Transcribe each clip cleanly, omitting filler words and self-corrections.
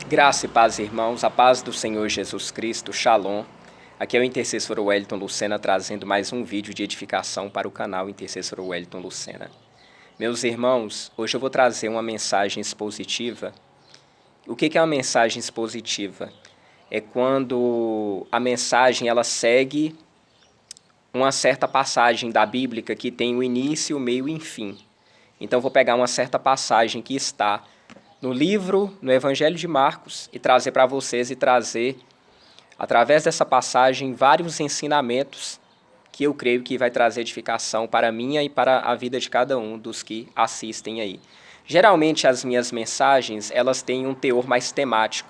Graça e paz, irmãos, a paz do Senhor Jesus Cristo, Shalom. Aqui é o Intercessor Wellington Lucena trazendo mais um vídeo de edificação para o canal Intercessor Wellington Lucena. Meus irmãos, hoje eu vou trazer uma mensagem expositiva. O que é uma mensagem expositiva? É quando a mensagem ela segue uma certa passagem da Bíblia que tem o início, o meio e o fim. Então eu vou pegar uma certa passagem que está no Evangelho de Marcos, e trazer para vocês através dessa passagem, vários ensinamentos que eu creio que vai trazer edificação para a minha e para a vida de cada um dos que assistem aí. Geralmente as minhas mensagens, elas têm um teor mais temático.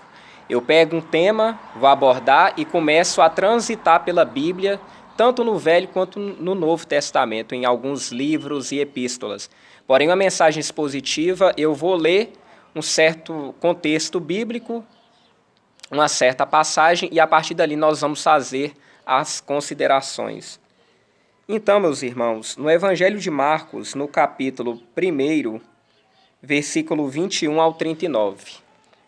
Eu pego um tema, vou abordar e começo a transitar pela Bíblia, tanto no Velho quanto no Novo Testamento, em alguns livros e epístolas. Porém, uma mensagem expositiva, eu vou ler um certo contexto bíblico, uma certa passagem, e a partir dali nós vamos fazer as considerações. Então, meus irmãos, no Evangelho de Marcos, no capítulo 1, versículo 21 ao 39.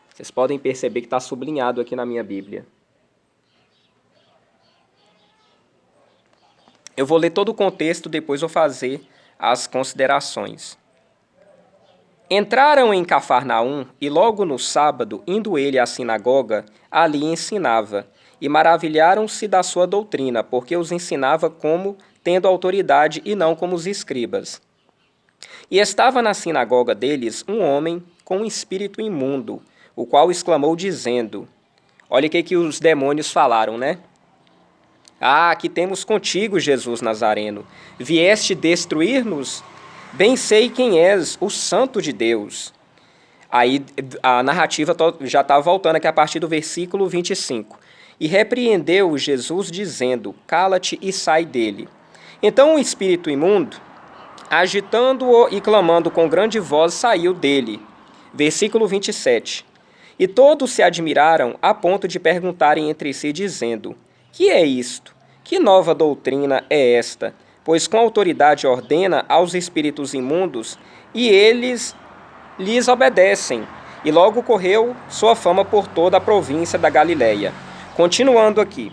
Vocês podem perceber que está sublinhado aqui na minha Bíblia. Eu vou ler todo o contexto, depois vou fazer as considerações. Entraram em Cafarnaum, e logo no sábado, indo ele à sinagoga, ali ensinava. E maravilharam-se da sua doutrina, porque os ensinava como tendo autoridade e não como os escribas. E estava na sinagoga deles um homem com um espírito imundo, o qual exclamou dizendo... Olha o que os demônios falaram, né? Ah, que temos contigo, Jesus Nazareno. Vieste destruir-nos? Bem sei quem és, o Santo de Deus. Aí a narrativa já está voltando aqui a partir do versículo 25. E repreendeu Jesus dizendo, cala-te e sai dele. Então o espírito imundo, agitando-o e clamando com grande voz, saiu dele. Versículo 27. E todos se admiraram a ponto de perguntarem entre si, dizendo, que é isto? Que nova doutrina é esta? Pois com autoridade ordena aos espíritos imundos, e eles lhes obedecem. E logo correu sua fama por toda a província da Galileia. Continuando aqui.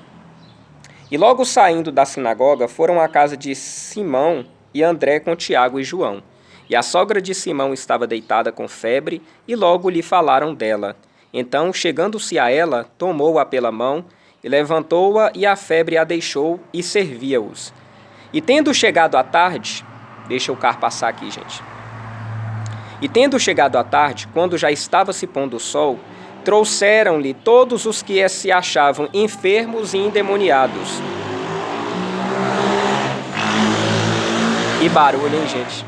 E logo saindo da sinagoga, foram à casa de Simão e André com Tiago e João. E a sogra de Simão estava deitada com febre, e logo lhe falaram dela. Então, chegando-se a ela, tomou-a pela mão, e levantou-a, e a febre a deixou, e servia-os. E tendo chegado à tarde, deixa o carro passar aqui, gente. E tendo chegado à tarde, quando já estava se pondo o sol, trouxeram-lhe todos os que se achavam enfermos e endemoniados. E barulho, hein, gente?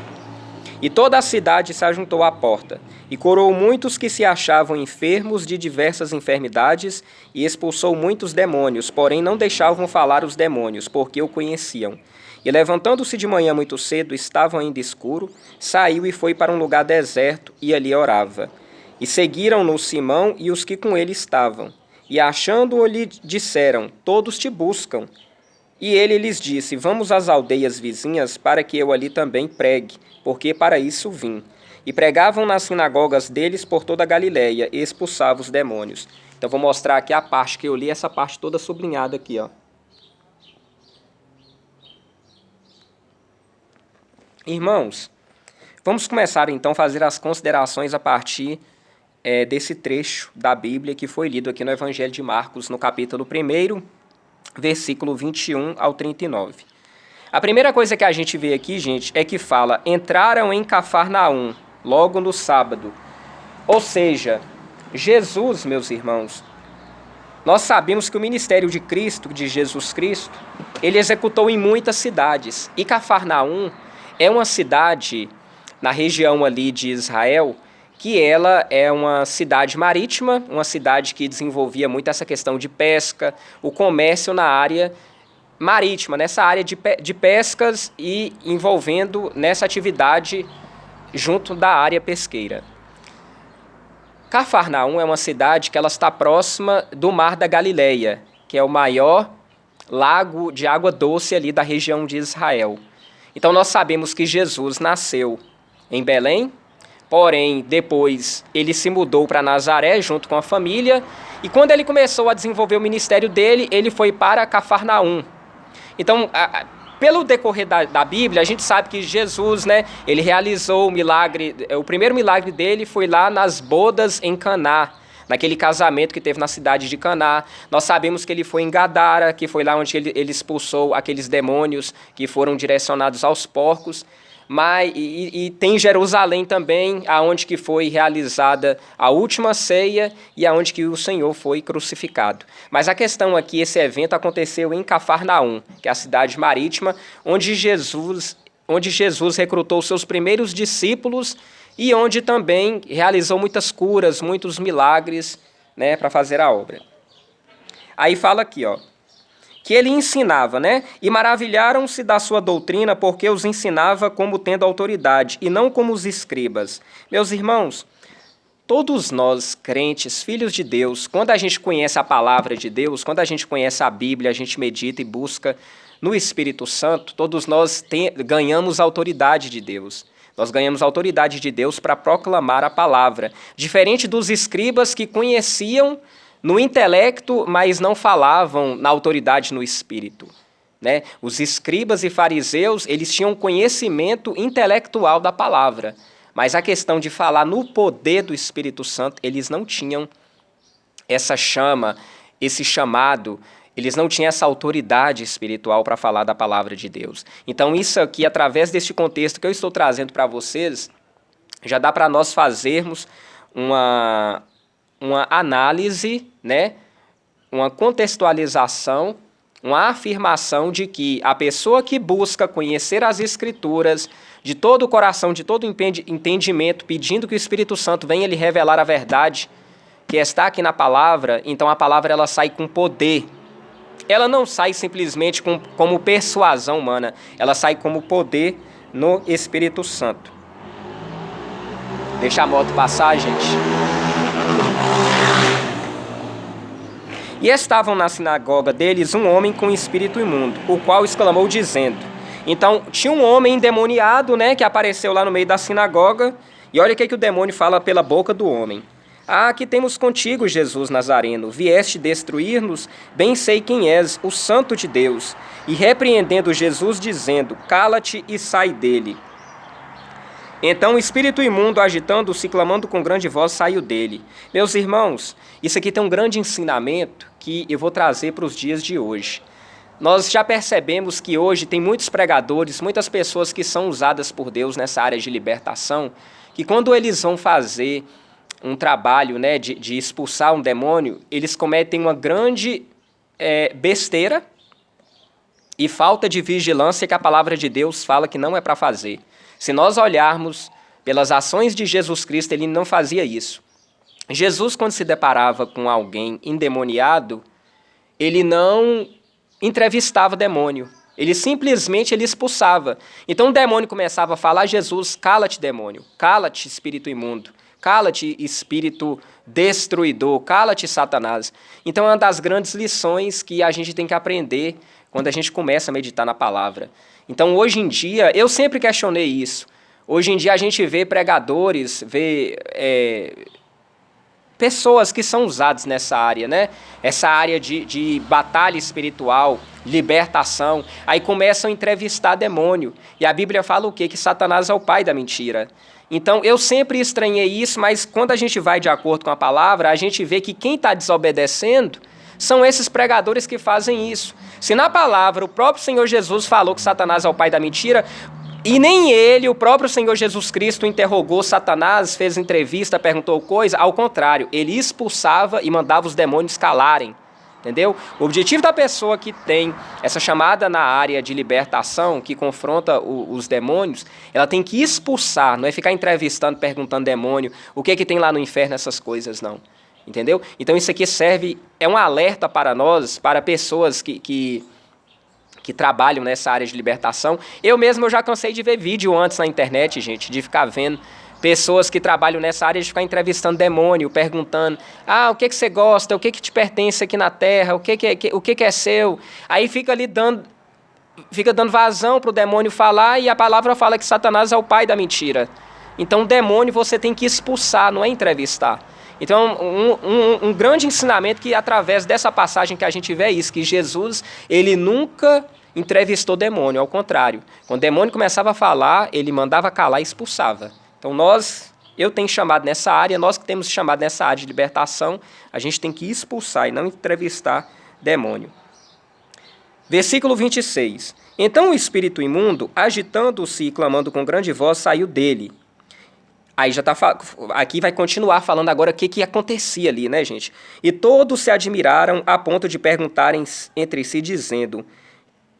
E toda a cidade se ajuntou à porta, e curou muitos que se achavam enfermos de diversas enfermidades, e expulsou muitos demônios, porém não deixavam falar os demônios, porque o conheciam. E levantando-se de manhã muito cedo, estavam ainda escuro, saiu e foi para um lugar deserto, e ali orava. E seguiram-no Simão e os que com ele estavam. E achando-o lhe disseram, todos te buscam. E ele lhes disse, vamos às aldeias vizinhas, para que eu ali também pregue, porque para isso vim. E pregavam nas sinagogas deles por toda a Galileia, e expulsavam os demônios. Então vou mostrar aqui a parte que eu li, essa parte toda sublinhada aqui, ó. Irmãos, vamos começar então a fazer as considerações a partir desse trecho da Bíblia que foi lido aqui no Evangelho de Marcos, no capítulo 1, versículo 21 ao 39. A primeira coisa que a gente vê aqui, gente, é que fala, entraram em Cafarnaum, logo no sábado. Ou seja, Jesus, meus irmãos, nós sabemos que o ministério de Cristo, de Jesus Cristo, ele executou em muitas cidades. E Cafarnaum é uma cidade na região ali de Israel, que ela é uma cidade marítima, uma cidade que desenvolvia muito essa questão de pesca, o comércio na área marítima, nessa área de pescas e envolvendo nessa atividade junto da área pesqueira. Cafarnaum é uma cidade que ela está próxima do Mar da Galileia, que é o maior lago de água doce ali da região de Israel. Então nós sabemos que Jesus nasceu em Belém, porém, depois ele se mudou para Nazaré junto com a família, e quando ele começou a desenvolver o ministério dele, ele foi para Cafarnaum. Então, pelo decorrer da Bíblia, a gente sabe que Jesus, né, ele realizou o milagre, o primeiro milagre dele foi lá nas bodas em Caná, naquele casamento que teve na cidade de Caná. Nós sabemos que ele foi em Gadara, que foi lá onde ele expulsou aqueles demônios que foram direcionados aos porcos. E tem Jerusalém também, aonde que foi realizada a última ceia e aonde que o Senhor foi crucificado. Mas a questão aqui, esse evento aconteceu em Cafarnaum, que é a cidade marítima, onde Jesus recrutou seus primeiros discípulos e onde também realizou muitas curas, muitos milagres, né, para fazer a obra. Aí fala aqui, ó, que ele ensinava, né? E maravilharam-se da sua doutrina, porque os ensinava como tendo autoridade, e não como os escribas. Meus irmãos, todos nós, crentes, filhos de Deus, quando a gente conhece a palavra de Deus, quando a gente conhece a Bíblia, a gente medita e busca no Espírito Santo, todos nós ganhamos a autoridade de Deus. Nós ganhamos a autoridade de Deus para proclamar a palavra. Diferente dos escribas que conheciam no intelecto, mas não falavam na autoridade no espírito, né? Os escribas e fariseus, eles tinham conhecimento intelectual da palavra, mas a questão de falar no poder do Espírito Santo, eles não tinham essa chama, esse chamado, eles não tinham essa autoridade espiritual para falar da palavra de Deus. Então isso aqui, através deste contexto que eu estou trazendo para vocês, já dá para nós fazermos uma análise, né, uma contextualização, uma afirmação de que a pessoa que busca conhecer as Escrituras de todo o coração, de todo o entendimento, pedindo que o Espírito Santo venha lhe revelar a verdade que está aqui na palavra, então a palavra ela sai com poder. Ela não sai simplesmente como persuasão humana, ela sai como poder no Espírito Santo. Deixa a moto passar, gente. E estavam na sinagoga deles um homem com espírito imundo, o qual exclamou dizendo... Então, tinha um homem endemoniado, né, que apareceu lá no meio da sinagoga, e olha o que o demônio fala pela boca do homem. Ah, aqui temos contigo, Jesus Nazareno, vieste destruir-nos? Bem sei quem és, o Santo de Deus. E repreendendo Jesus, dizendo, cala-te e sai dele. Então o espírito imundo, agitando-se, clamando com grande voz, saiu dele. Meus irmãos, isso aqui tem um grande ensinamento que eu vou trazer para os dias de hoje. Nós já percebemos que hoje tem muitos pregadores, muitas pessoas que são usadas por Deus nessa área de libertação, que quando eles vão fazer um trabalho, né, de expulsar um demônio, eles cometem uma grande besteira e falta de vigilância que a palavra de Deus fala que não é para fazer. Se nós olharmos pelas ações de Jesus Cristo, ele não fazia isso. Jesus, quando se deparava com alguém endemoniado, ele não entrevistava o demônio. Ele simplesmente expulsava. Então o demônio começava a falar, Jesus, cala-te, demônio. Cala-te, espírito imundo. Cala-te, espírito destruidor. Cala-te, Satanás. Então é uma das grandes lições que a gente tem que aprender quando a gente começa a meditar na palavra. Então, hoje em dia, eu sempre questionei isso. Hoje em dia, a gente vê pregadores, vê pessoas que são usadas nessa área, né? Essa área de batalha espiritual, libertação. Aí começam a entrevistar demônio. E a Bíblia fala o quê? Que Satanás é o pai da mentira. Então, eu sempre estranhei isso, mas quando a gente vai de acordo com a palavra, a gente vê que quem está desobedecendo são esses pregadores que fazem isso. Se na palavra o próprio Senhor Jesus falou que Satanás é o pai da mentira, e nem ele, o próprio Senhor Jesus Cristo, interrogou Satanás, fez entrevista, perguntou coisa, ao contrário, ele expulsava e mandava os demônios calarem, entendeu? O objetivo da pessoa que tem essa chamada na área de libertação, que confronta os demônios, ela tem que expulsar, não é ficar entrevistando, perguntando demônio, o que tem lá no inferno, essas coisas, não. Entendeu? Então isso aqui é um alerta para nós, para pessoas que trabalham nessa área de libertação. Eu já cansei de ver vídeo antes na internet, gente, de ficar vendo pessoas que trabalham nessa área, de ficar entrevistando demônio, perguntando, o que você gosta, o que te pertence aqui na terra, o que é seu. Aí fica ali dando vazão para o demônio falar, e a palavra fala que Satanás é o pai da mentira. Então, demônio você tem que expulsar, não é entrevistar. Então, um grande ensinamento que através dessa passagem que a gente vê é isso, que Jesus, ele nunca entrevistou demônio, ao contrário. Quando o demônio começava a falar, ele mandava calar e expulsava. Então, eu tenho chamado nessa área, nós que temos chamado nessa área de libertação, a gente tem que expulsar e não entrevistar demônio. Versículo 26. Então o espírito imundo, agitando-se e clamando com grande voz, saiu dele. Aí aqui vai continuar falando agora o que acontecia ali, né, gente? E todos se admiraram a ponto de perguntarem entre si, dizendo: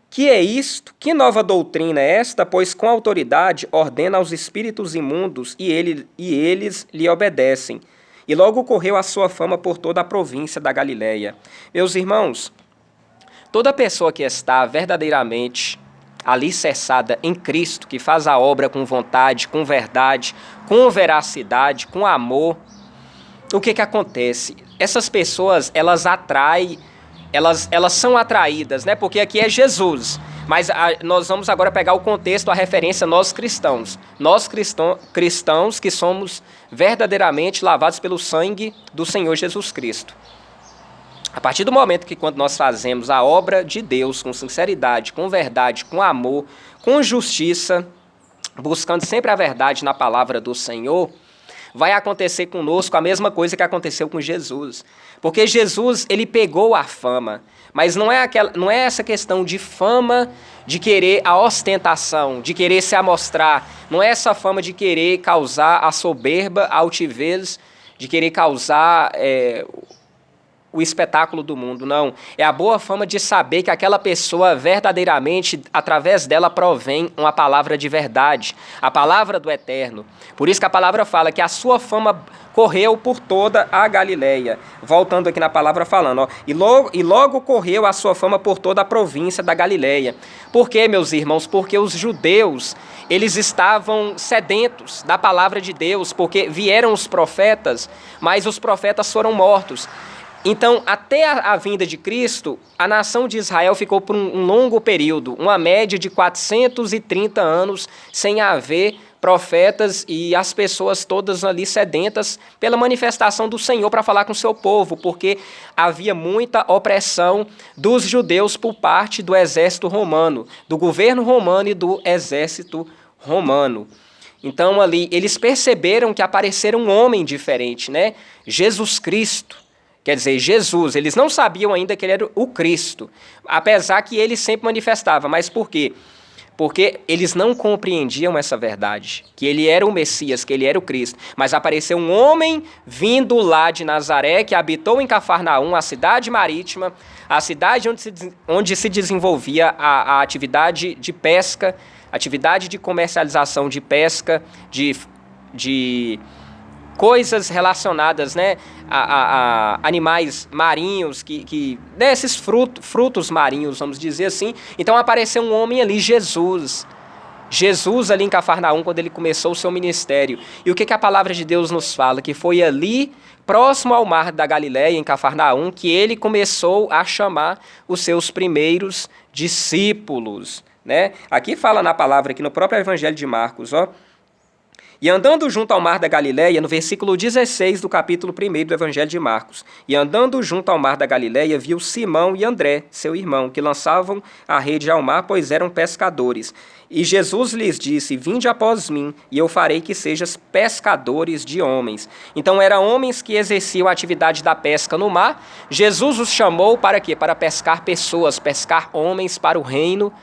que é isto? Que nova doutrina é esta? Pois com autoridade ordena aos espíritos imundos e eles lhe obedecem. E logo correu a sua fama por toda a província da Galileia. Meus irmãos, toda pessoa que está verdadeiramente alicerçada em Cristo, que faz a obra com vontade, com verdade, com veracidade, com amor, o que acontece? Essas pessoas, elas atraem, elas são atraídas, né? Porque aqui é Jesus, mas nós vamos agora pegar o contexto, a referência, nós cristãos que somos verdadeiramente lavados pelo sangue do Senhor Jesus Cristo. A partir do momento que quando nós fazemos a obra de Deus com sinceridade, com verdade, com amor, com justiça, buscando sempre a verdade na palavra do Senhor, vai acontecer conosco a mesma coisa que aconteceu com Jesus. Porque Jesus, ele pegou a fama, mas não é essa questão de fama, de querer a ostentação, de querer se amostrar, não é essa fama de querer causar a soberba, a altivez, de querer causar o espetáculo do mundo, não. É a boa fama de saber que aquela pessoa verdadeiramente, através dela, provém uma palavra de verdade, a palavra do Eterno. Por isso que a palavra fala que a sua fama correu por toda a Galileia. Voltando aqui na palavra falando, ó, e logo correu a sua fama por toda a província da Galileia. Por quê, meus irmãos? Porque os judeus, eles estavam sedentos da palavra de Deus, porque vieram os profetas, mas os profetas foram mortos. Então, até a vinda de Cristo, a nação de Israel ficou por um longo período, uma média de 430 anos, sem haver profetas e as pessoas todas ali sedentas pela manifestação do Senhor para falar com o seu povo, porque havia muita opressão dos judeus por parte do exército romano, do governo romano e do exército romano. Então, ali, eles perceberam que aparecera um homem diferente, né? Jesus Cristo. Quer dizer, Jesus, eles não sabiam ainda que ele era o Cristo, apesar que ele sempre manifestava. Mas por quê? Porque eles não compreendiam essa verdade, que ele era o Messias, que ele era o Cristo. Mas apareceu um homem vindo lá de Nazaré, que habitou em Cafarnaum, a cidade marítima, a cidade onde se desenvolvia a atividade de pesca, atividade de comercialização de pesca, de coisas relacionadas, né, a animais marinhos, né, esses frutos marinhos, vamos dizer assim. Então apareceu um homem ali, Jesus ali em Cafarnaum, quando ele começou o seu ministério. E o que a palavra de Deus nos fala? Que foi ali, próximo ao mar da Galileia, em Cafarnaum, que ele começou a chamar os seus primeiros discípulos, né? Aqui fala na palavra, aqui no próprio Evangelho de Marcos, ó. E andando junto ao mar da Galileia, no versículo 16 do capítulo 1 do Evangelho de Marcos, e andando junto ao mar da Galileia, viu Simão e André, seu irmão, que lançavam a rede ao mar, pois eram pescadores. E Jesus lhes disse: vinde após mim, e eu farei que sejas pescadores de homens. Então eram homens que exerciam a atividade da pesca no mar. Jesus os chamou para quê? Para pescar pessoas, pescar homens para o reino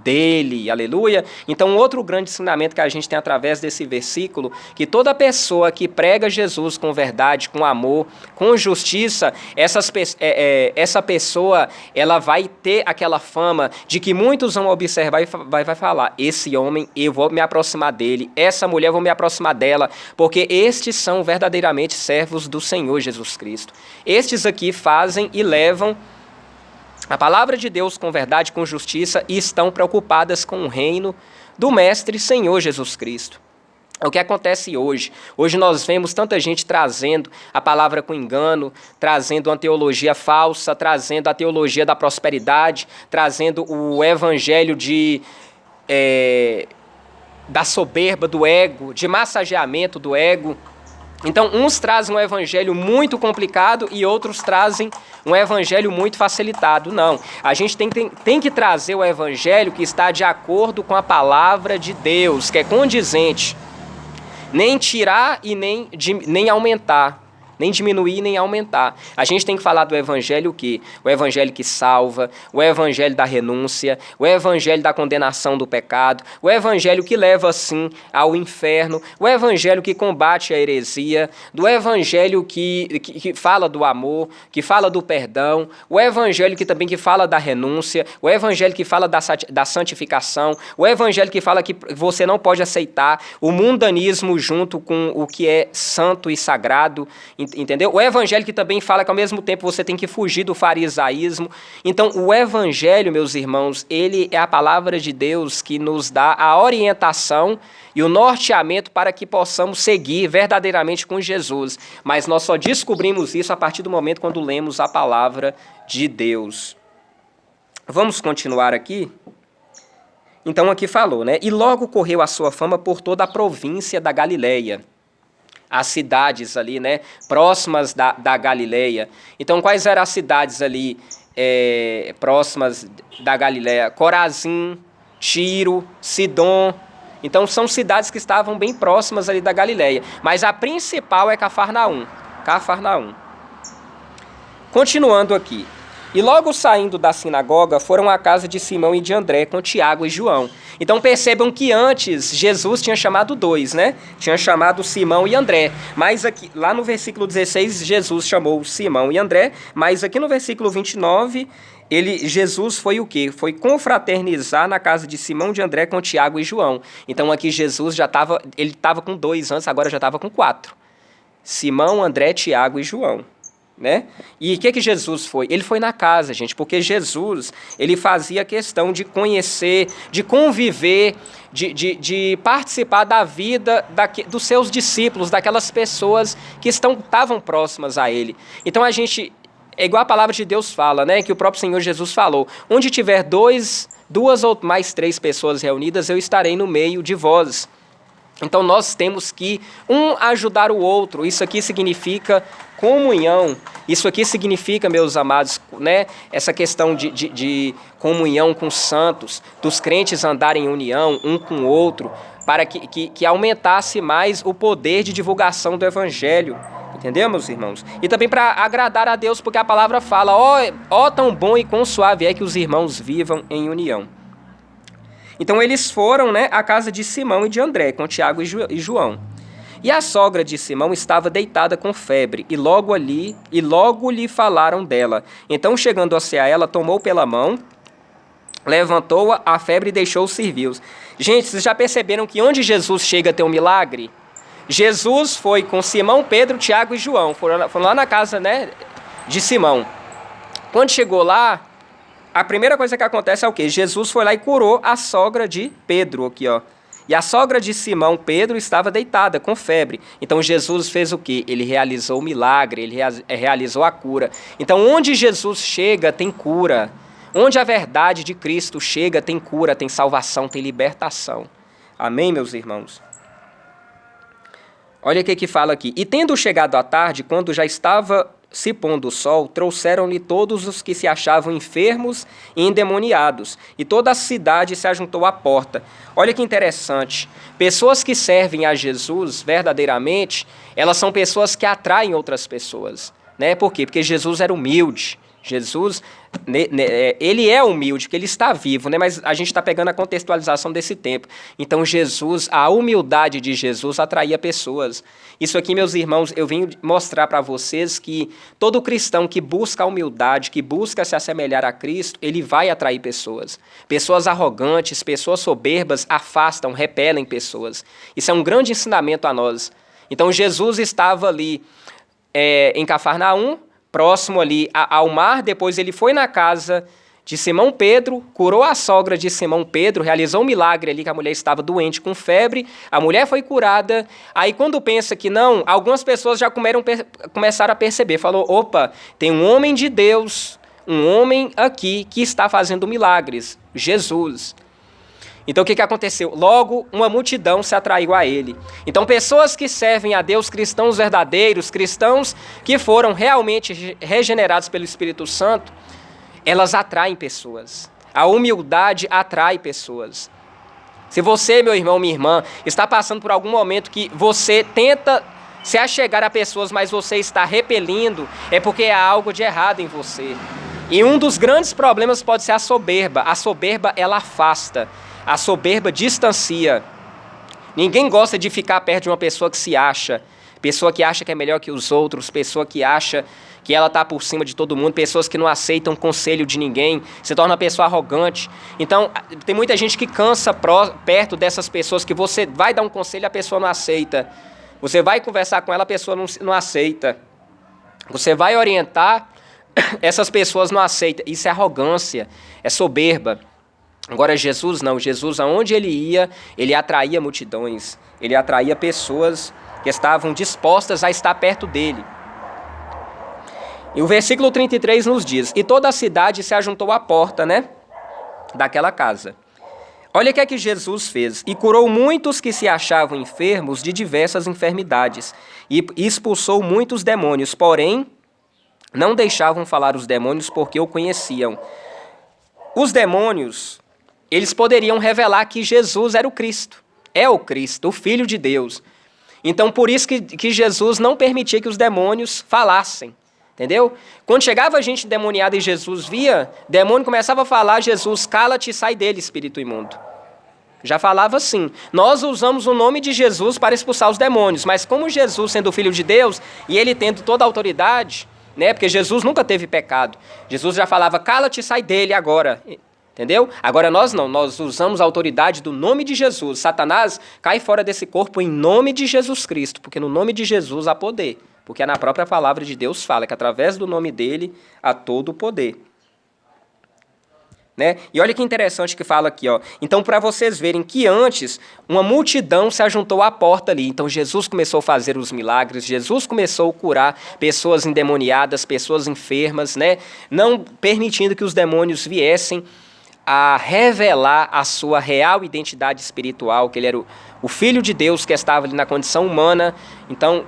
dele, aleluia. Então outro grande ensinamento que a gente tem através desse versículo, que toda pessoa que prega Jesus com verdade, com amor, com justiça, essa pessoa, ela vai ter aquela fama de que muitos vão observar e vai falar: esse homem, eu vou me aproximar dele, essa mulher, eu vou me aproximar dela, porque estes são verdadeiramente servos do Senhor Jesus Cristo. Estes aqui fazem e levam a palavra de Deus com verdade, com justiça, e estão preocupadas com o reino do Mestre Senhor Jesus Cristo. É o que acontece hoje. Hoje nós vemos tanta gente trazendo a palavra com engano, trazendo uma teologia falsa, trazendo a teologia da prosperidade, trazendo o evangelho da soberba, do ego, de massageamento do ego. Então, uns trazem um evangelho muito complicado e outros trazem um evangelho muito facilitado. Não, a gente tem que trazer o evangelho que está de acordo com a palavra de Deus, que é condizente. Nem tirar e nem aumentar. Nem diminuir, nem aumentar. A gente tem que falar do evangelho o quê? O evangelho que salva, o evangelho da renúncia, o evangelho da condenação do pecado, o evangelho que leva, sim, ao inferno, o evangelho que combate a heresia, do evangelho que fala do amor, que fala do perdão, o evangelho que fala da renúncia, o evangelho que fala da santificação, o evangelho que fala que você não pode aceitar o mundanismo junto com o que é santo e sagrado, entendeu? O evangelho que também fala que ao mesmo tempo você tem que fugir do farisaísmo. Então, o evangelho, meus irmãos, ele é a palavra de Deus que nos dá a orientação e o norteamento para que possamos seguir verdadeiramente com Jesus. Mas nós só descobrimos isso a partir do momento quando lemos a palavra de Deus. Vamos continuar aqui? Então, aqui falou, né? E logo correu a sua fama por toda a província da Galileia. As cidades ali, né, próximas da Galileia. Então, quais eram as cidades ali próximas da Galileia? Corazim, Tiro, Sidom. Então, são cidades que estavam bem próximas ali da Galileia. Mas a principal é Cafarnaum. Continuando aqui. E logo saindo da sinagoga, foram à casa de Simão e de André, com Tiago e João. Então percebam que antes Jesus tinha chamado 2, né? Tinha chamado Simão e André. Mas aqui, lá no versículo 16, Jesus chamou Simão e André. Mas aqui no versículo 29, Jesus foi o quê? Foi confraternizar na casa de Simão de André com Tiago e João. Então aqui Jesus ele estava com 2 antes, agora já estava com 4. Simão, André, Tiago e João. Né? E o que Jesus foi? Ele foi na casa, gente, porque Jesus, ele fazia questão de conhecer, de conviver, de participar da vida dos seus discípulos, daquelas pessoas que estavam próximas a ele. Então é igual a palavra de Deus fala, né? Que o próprio Senhor Jesus falou, onde tiver duas ou mais 3 pessoas reunidas, eu estarei no meio de vós. Então nós temos que ajudar o outro. Isso aqui significa comunhão. Isso aqui significa, meus amados, né, essa questão de comunhão com os santos, dos crentes andarem em união um com o outro, para que aumentasse mais o poder de divulgação do evangelho. Entendeu, meus irmãos? E também para agradar a Deus, porque a palavra fala, ó tão bom e quão suave é que os irmãos vivam em união. Então eles foram, né, à casa de Simão e de André, com Tiago e João. E a sogra de Simão estava deitada com febre, e logo lhe falaram dela. Então, chegando-se a ela, tomou pela mão, levantou-a, a febre e deixou os serviços. Gente, vocês já perceberam que onde Jesus chega tem um milagre? Jesus foi com Simão, Pedro, Tiago e João. Foram lá na casa, né, de Simão. Quando chegou lá, a primeira coisa que acontece é o quê? Jesus foi lá e curou a sogra de Pedro, aqui, ó. E a sogra de Simão, Pedro, estava deitada com febre. Então Jesus fez o quê? Ele realizou o milagre, ele realizou a cura. Então onde Jesus chega tem cura. Onde a verdade de Cristo chega tem cura, tem salvação, tem libertação. Amém, meus irmãos? Olha o que fala aqui. E tendo chegado à tarde, quando já estava se pondo o sol, trouxeram-lhe todos os que se achavam enfermos e endemoniados, e toda a cidade se ajuntou à porta. Olha que interessante, pessoas que servem a Jesus verdadeiramente, elas são pessoas que atraem outras pessoas, né? Por quê? Porque Jesus era humilde. Jesus, ele é humilde, porque ele está vivo, né? Mas a gente está pegando a contextualização desse tempo. Então, Jesus, a humildade de Jesus atraía pessoas. Isso aqui, meus irmãos, eu vim mostrar para vocês que todo cristão que busca a humildade, que busca se assemelhar a Cristo, ele vai atrair pessoas. Pessoas arrogantes, pessoas soberbas afastam, repelem pessoas. Isso é um grande ensinamento a nós. Então, Jesus estava ali em Cafarnaum, próximo ali ao mar. Depois ele foi na casa de Simão Pedro, curou a sogra de Simão Pedro, realizou um milagre ali, que a mulher estava doente com febre, a mulher foi curada. Aí quando pensa que não, algumas pessoas já começaram a perceber, falou, opa, tem um homem de Deus, um homem aqui que está fazendo milagres, Jesus. Então o que aconteceu? Logo, uma multidão se atraiu a ele. Então pessoas que servem a Deus, cristãos verdadeiros, cristãos que foram realmente regenerados pelo Espírito Santo, elas atraem pessoas. A humildade atrai pessoas. Se você, meu irmão, minha irmã, está passando por algum momento que você tenta se achegar a pessoas, mas você está repelindo, é porque há algo de errado em você. E um dos grandes problemas pode ser a soberba. A soberba, ela afasta. A soberba distancia. Ninguém gosta de ficar perto de uma pessoa que se acha, pessoa que acha que é melhor que os outros, pessoa que acha que ela está por cima de todo mundo, pessoas que não aceitam conselho de ninguém, se torna uma pessoa arrogante. Então, tem muita gente que cansa perto dessas pessoas que você vai dar um conselho e a pessoa não aceita. Você vai conversar com ela, a pessoa não aceita. Você vai orientar, essas pessoas não aceitam. Isso é arrogância, é soberba. Agora Jesus não, Jesus aonde ele ia, ele atraía multidões, ele atraía pessoas que estavam dispostas a estar perto dele. E o versículo 33 nos diz, e toda a cidade se ajuntou à porta, daquela casa. Olha o que é que Jesus fez, e curou muitos que se achavam enfermos de diversas enfermidades, e expulsou muitos demônios, porém não deixavam falar os demônios porque o conheciam. Os demônios, eles poderiam revelar que Jesus era o Cristo, o Filho de Deus. Então, por isso que Jesus não permitia que os demônios falassem, entendeu? Quando chegava gente endemoniada e Jesus via, demônio começava a falar, Jesus, cala-te e sai dele, espírito imundo. Já falava assim. Nós usamos o nome de Jesus para expulsar os demônios, mas como Jesus, sendo o Filho de Deus, e ele tendo toda a autoridade, porque Jesus nunca teve pecado, Jesus já falava, cala-te e sai dele agora. Entendeu? Agora nós não, nós usamos a autoridade do nome de Jesus. Satanás cai fora desse corpo em nome de Jesus Cristo, porque no nome de Jesus há poder. Porque na própria palavra de Deus fala que através do nome dele há todo o poder. E olha que interessante que fala aqui, ó. Então, para vocês verem que antes uma multidão se ajuntou à porta ali. Então, Jesus começou a fazer os milagres, Jesus começou a curar pessoas endemoniadas, pessoas enfermas, não permitindo que os demônios viessem a revelar a sua real identidade espiritual, que ele era o Filho de Deus que estava ali na condição humana. Então,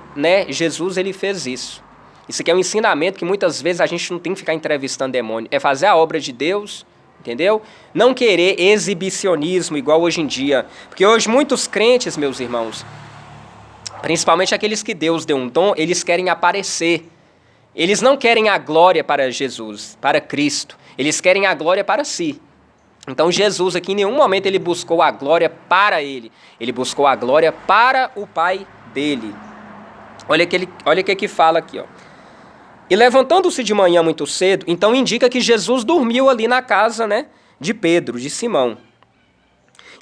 Jesus ele fez isso. Isso aqui é um ensinamento que muitas vezes a gente não tem que ficar entrevistando demônio, é fazer a obra de Deus, entendeu? Não querer exibicionismo igual hoje em dia, porque hoje muitos crentes, meus irmãos, principalmente aqueles que Deus deu um dom, eles querem aparecer. Eles não querem a glória para Jesus, para Cristo, eles querem a glória para si. Então Jesus aqui em nenhum momento ele buscou a glória para ele buscou a glória para o Pai dele. Olha o que fala aqui, ó. E levantando-se de manhã muito cedo, então indica que Jesus dormiu ali na casa, de Pedro, de Simão.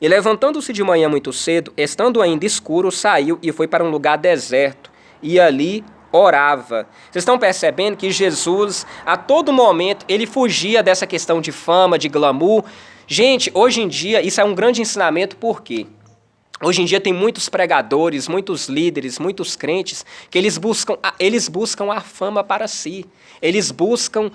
E levantando-se de manhã muito cedo, estando ainda escuro, saiu e foi para um lugar deserto, e ali orava. Vocês estão percebendo que Jesus, a todo momento, ele fugia dessa questão de fama, de glamour. Gente, hoje em dia, isso é um grande ensinamento, por quê? Hoje em dia tem muitos pregadores, muitos líderes, muitos crentes, que eles buscam a fama para si. Eles buscam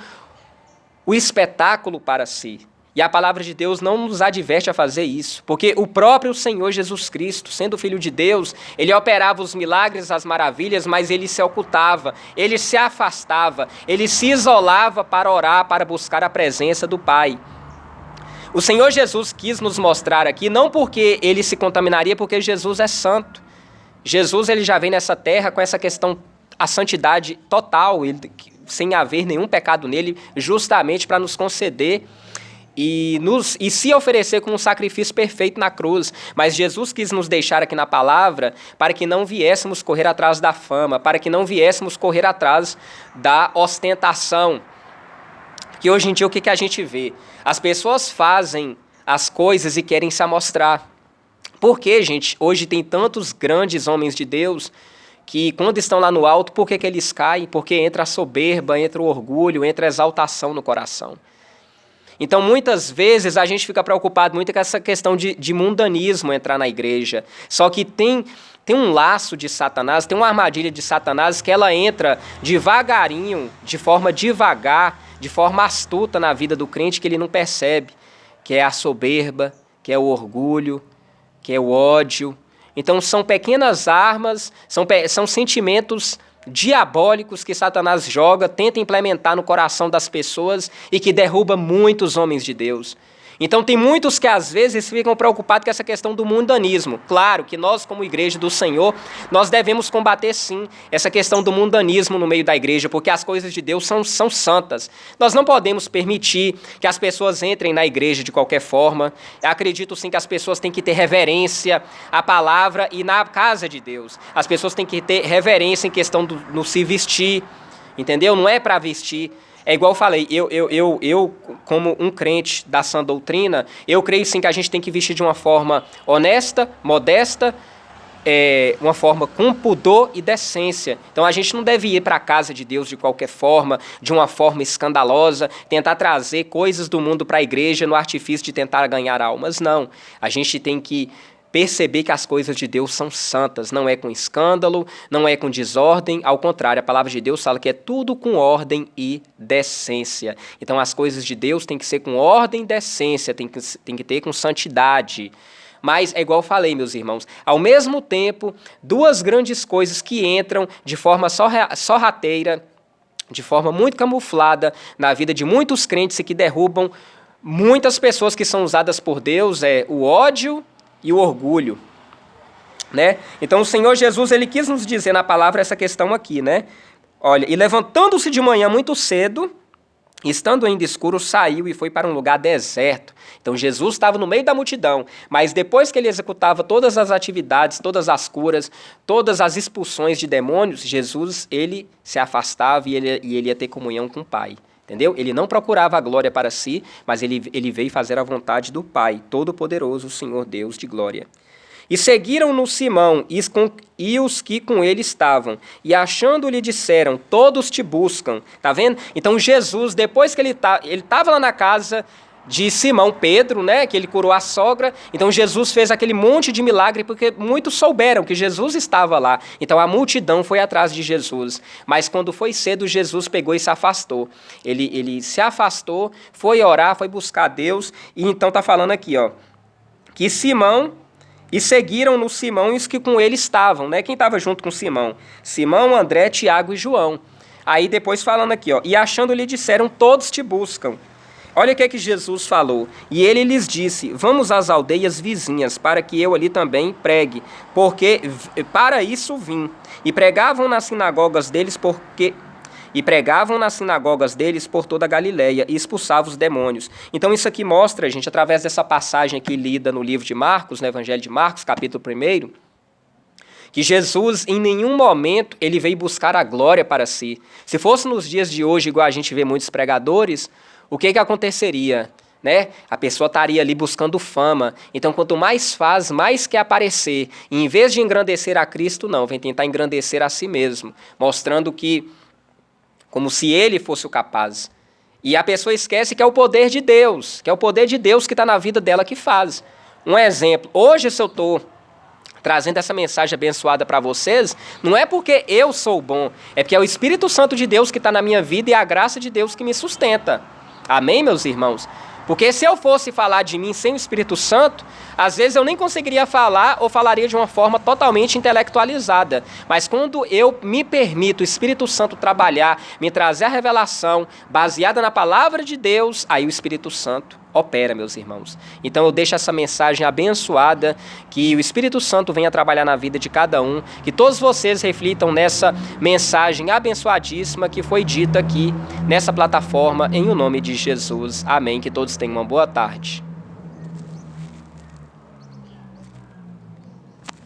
o espetáculo para si. E a palavra de Deus não nos adverte a fazer isso, porque o próprio Senhor Jesus Cristo, sendo Filho de Deus, ele operava os milagres, as maravilhas, mas ele se ocultava, ele se afastava, ele se isolava para orar, para buscar a presença do Pai. O Senhor Jesus quis nos mostrar aqui, não porque ele se contaminaria, porque Jesus é santo. Jesus ele já vem nessa terra com essa questão, a santidade total, sem haver nenhum pecado nele, justamente para nos conceder e se oferecer como um sacrifício perfeito na cruz. Mas Jesus quis nos deixar aqui na palavra para que não viéssemos correr atrás da fama, para que não viéssemos correr atrás da ostentação. Que hoje em dia o que a gente vê? As pessoas fazem as coisas e querem se amostrar. Por que, gente? Hoje tem tantos grandes homens de Deus que quando estão lá no alto, por que eles caem? Porque entra a soberba, entra o orgulho, entra a exaltação no coração. Então, muitas vezes, a gente fica preocupado muito com essa questão de mundanismo entrar na igreja. Só que tem um laço de Satanás, tem uma armadilha de Satanás que ela entra devagarinho, de forma devagar, de forma astuta na vida do crente que ele não percebe, que é a soberba, que é o orgulho, que é o ódio. Então são pequenas armas, são sentimentos diabólicos que Satanás joga, tenta implementar no coração das pessoas e que derruba muitos homens de Deus. Então tem muitos que às vezes ficam preocupados com essa questão do mundanismo. Claro que nós, como igreja do Senhor, nós devemos combater sim essa questão do mundanismo no meio da igreja, porque as coisas de Deus são santas. Nós não podemos permitir que as pessoas entrem na igreja de qualquer forma. Eu acredito sim que as pessoas têm que ter reverência à palavra e na casa de Deus. As pessoas têm que ter reverência em questão no se vestir, entendeu? Não é para vestir. É igual eu falei, eu como um crente da sã doutrina, eu creio sim que a gente tem que vestir de uma forma honesta, modesta, uma forma com pudor e decência. Então a gente não deve ir para a casa de Deus de qualquer forma, de uma forma escandalosa, tentar trazer coisas do mundo para a igreja no artifício de tentar ganhar almas. Não, a gente tem que perceber que as coisas de Deus são santas, não é com escândalo, não é com desordem, ao contrário, a palavra de Deus fala que é tudo com ordem e decência. Então as coisas de Deus têm que ser com ordem e decência, tem que ter com santidade. Mas é igual eu falei, meus irmãos, ao mesmo tempo, duas grandes coisas que entram de forma sorrateira, de forma muito camuflada na vida de muitos crentes e que derrubam muitas pessoas que são usadas por Deus, é o ódio e o orgulho, né? Então o Senhor Jesus, ele quis nos dizer na palavra essa questão aqui, né? Olha, e levantando-se de manhã muito cedo, estando ainda escuro, saiu e foi para um lugar deserto. Então Jesus estava no meio da multidão, mas depois que ele executava todas as atividades, todas as curas, todas as expulsões de demônios, Jesus, ele se afastava e ele ia ter comunhão com o Pai. Entendeu? Ele não procurava a glória para si, mas ele veio fazer a vontade do Pai, Todo-Poderoso, o Senhor Deus de glória. E seguiram-no Simão e os que com ele estavam, e achando-lhe disseram, todos te buscam. Tá vendo? Então Jesus, depois que ele estava lá na casa de Simão Pedro, né, que ele curou a sogra, então Jesus fez aquele monte de milagre, porque muitos souberam que Jesus estava lá, então a multidão foi atrás de Jesus, mas quando foi cedo, Jesus pegou e se afastou, ele se afastou, foi orar, foi buscar Deus, e então está falando aqui, ó, que Simão, e seguiram no Simão e os que com ele estavam, né, quem estava junto com Simão? Simão, André, Tiago e João. Aí depois falando aqui, ó, e achando-lhe disseram, todos te buscam. Olha o que é que Jesus falou. E ele lhes disse, vamos às aldeias vizinhas, para que eu ali também pregue, porque para isso vim. E pregavam nas sinagogas deles por toda a Galileia, e expulsavam os demônios. Então isso aqui mostra, gente, através dessa passagem aqui lida no livro de Marcos, no Evangelho de Marcos, capítulo 1, que Jesus, em nenhum momento, ele veio buscar a glória para si. Se fosse nos dias de hoje, igual a gente vê muitos pregadores, o que aconteceria? Né? A pessoa estaria ali buscando fama. Então, quanto mais faz, mais quer aparecer. E em vez de engrandecer a Cristo, não, vem tentar engrandecer a si mesmo, mostrando que, como se ele fosse o capaz. E a pessoa esquece que é o poder de Deus, que está na vida dela que faz. Um exemplo, hoje se eu estou trazendo essa mensagem abençoada para vocês, não é porque eu sou bom, é porque é o Espírito Santo de Deus que está na minha vida e a graça de Deus que me sustenta. Amém, meus irmãos? Porque se eu fosse falar de mim sem o Espírito Santo, às vezes eu nem conseguiria falar ou falaria de uma forma totalmente intelectualizada. Mas quando eu me permito o Espírito Santo trabalhar, me trazer a revelação baseada na palavra de Deus, aí o Espírito Santo opera, meus irmãos. Então eu deixo essa mensagem abençoada, que o Espírito Santo venha trabalhar na vida de cada um, que todos vocês reflitam nessa mensagem abençoadíssima que foi dita aqui nessa plataforma, em o nome de Jesus. Amém. Que todos tenham uma boa tarde.